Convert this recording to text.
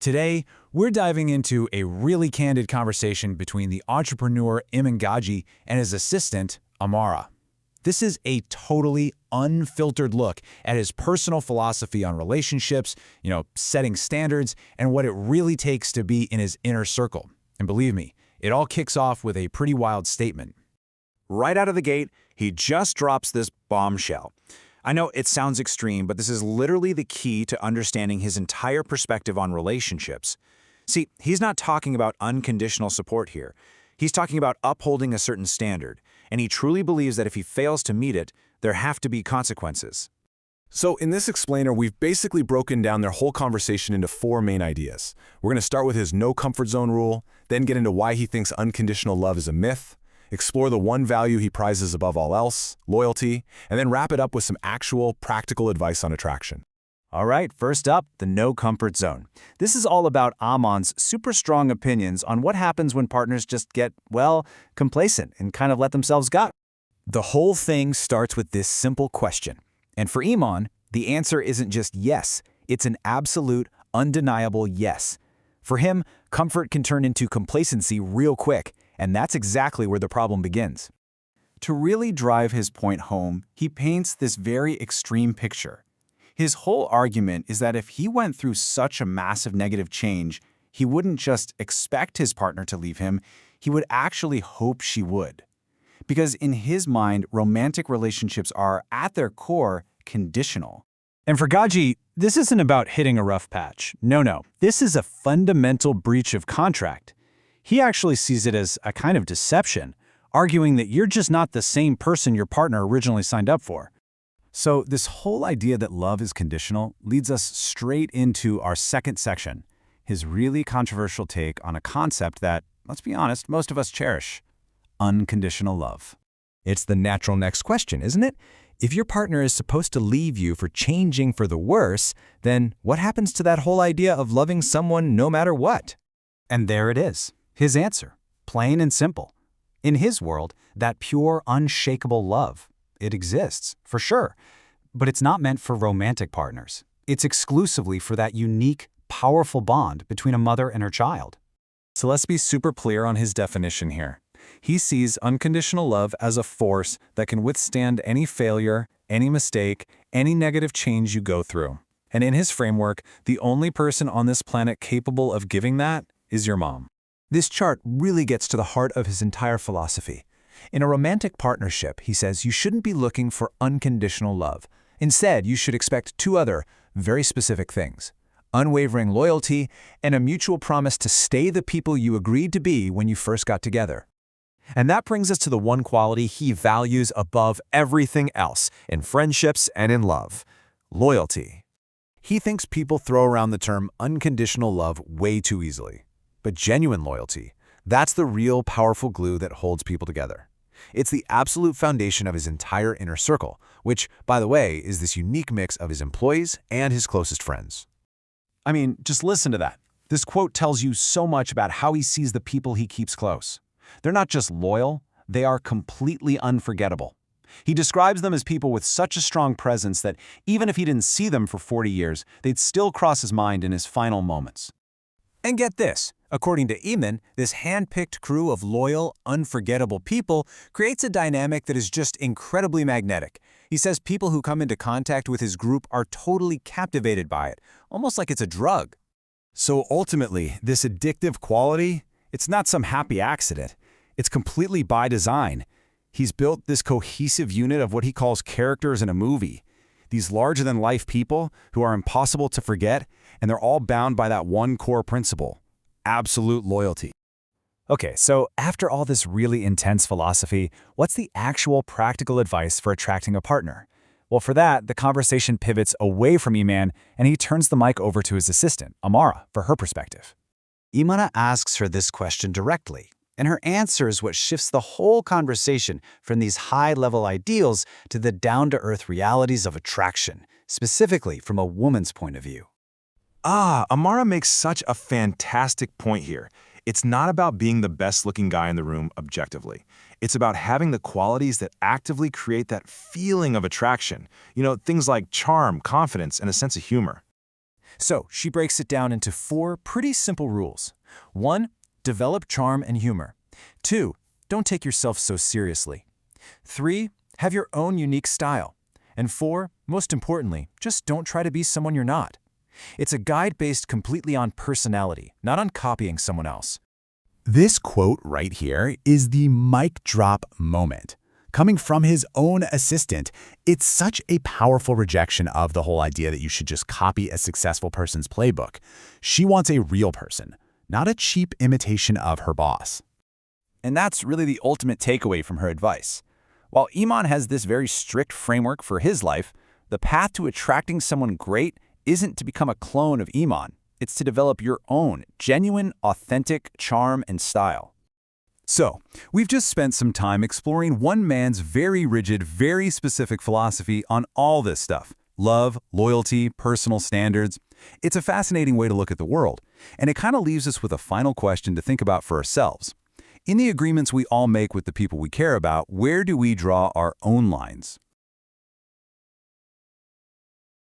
Today, we're diving into a really candid conversation between the entrepreneur Iman Gadzhi and his assistant, Amara. This is a totally unfiltered look at his personal philosophy on relationships, setting standards, and what it really takes to be in his inner circle. And believe me, it all kicks off with a pretty wild statement. Right out of the gate, he just drops this bombshell. I know it sounds extreme, but this is literally the key to understanding his entire perspective on relationships. See, he's not talking about unconditional support here. He's talking about upholding a certain standard, and he truly believes that if he fails to meet it, there have to be consequences. So in this explainer, we've basically broken down their whole conversation into four main ideas. We're going to start with his no comfort zone rule, then get into why he thinks unconditional love is a myth, explore the one value he prizes above all else, loyalty, and then wrap it up with some actual, practical advice on attraction. All right, first up, the no comfort zone. This is all about Amon's super strong opinions on what happens when partners just get, complacent and kind of let themselves go. The whole thing starts with this simple question. And for Iman, the answer isn't just yes, it's an absolute, undeniable yes. For him, comfort can turn into complacency real quick, and that's exactly where the problem begins. To really drive his point home, he paints this very extreme picture. His whole argument is that if he went through such a massive negative change, he wouldn't just expect his partner to leave him, he would actually hope she would. Because in his mind, romantic relationships are, at their core, conditional. And for Gadzhi, this isn't about hitting a rough patch. No. This is a fundamental breach of contract. He actually sees it as a kind of deception, arguing that you're just not the same person your partner originally signed up for. So this whole idea that love is conditional leads us straight into our second section, his really controversial take on a concept that, let's be honest, most of us cherish: unconditional love. It's the natural next question, isn't it? If your partner is supposed to leave you for changing for the worse, then what happens to that whole idea of loving someone no matter what? And there it is, his answer, plain and simple. In his world, that pure, unshakable love, it exists, for sure. But it's not meant for romantic partners. It's exclusively for that unique, powerful bond between a mother and her child. So let's be super clear on his definition here. He sees unconditional love as a force that can withstand any failure, any mistake, any negative change you go through. And in his framework, the only person on this planet capable of giving that is your mom. This chart really gets to the heart of his entire philosophy. In a romantic partnership, he says you shouldn't be looking for unconditional love. Instead, you should expect two other, very specific things: unwavering loyalty and a mutual promise to stay the people you agreed to be when you first got together. And that brings us to the one quality he values above everything else in friendships and in love: loyalty. He thinks people throw around the term unconditional love way too easily. But genuine loyalty, that's the real powerful glue that holds people together. It's the absolute foundation of his entire inner circle, which, by the way, is this unique mix of his employees and his closest friends. I mean, just listen to that. This quote tells you so much about how he sees the people he keeps close. They're not just loyal, they are completely unforgettable. He describes them as people with such a strong presence that even if he didn't see them for 40 years, they'd still cross his mind in his final moments. And get this, according to Iman, this hand-picked crew of loyal, unforgettable people creates a dynamic that is just incredibly magnetic. He says people who come into contact with his group are totally captivated by it, almost like it's a drug. So ultimately, this addictive quality, it's not some happy accident. It's completely by design. He's built this cohesive unit of what he calls characters in a movie. These larger-than-life people who are impossible to forget, and they're all bound by that one core principle: absolute loyalty. Okay, so after all this really intense philosophy, what's the actual practical advice for attracting a partner? Well, for that, the conversation pivots away from Iman, and he turns the mic over to his assistant, Amara, for her perspective. Imana asks her this question directly, and her answer is what shifts the whole conversation from these high-level ideals to the down-to-earth realities of attraction, specifically from a woman's point of view. Amara makes such a fantastic point here. It's not about being the best-looking guy in the room objectively. It's about having the qualities that actively create that feeling of attraction. Things like charm, confidence, and a sense of humor. So she breaks it down into 4 pretty simple rules. 1. Develop charm and humor. 2. Don't take yourself so seriously. 3. Have your own unique style. And 4, most importantly, just don't try to be someone you're not. It's a guide based completely on personality, not on copying someone else. This quote right here is the mic drop moment. Coming from his own assistant, it's such a powerful rejection of the whole idea that you should just copy a successful person's playbook. She wants a real person, not a cheap imitation of her boss. And that's really the ultimate takeaway from her advice. While Iman has this very strict framework for his life, the path to attracting someone great isn't to become a clone of Iman. It's to develop your own genuine, authentic charm and style. So, we've just spent some time exploring one man's very rigid, very specific philosophy on all this stuff. Love, loyalty, personal standards. It's a fascinating way to look at the world, and it kind of leaves us with a final question to think about for ourselves. In the agreements we all make with the people we care about, where do we draw our own lines?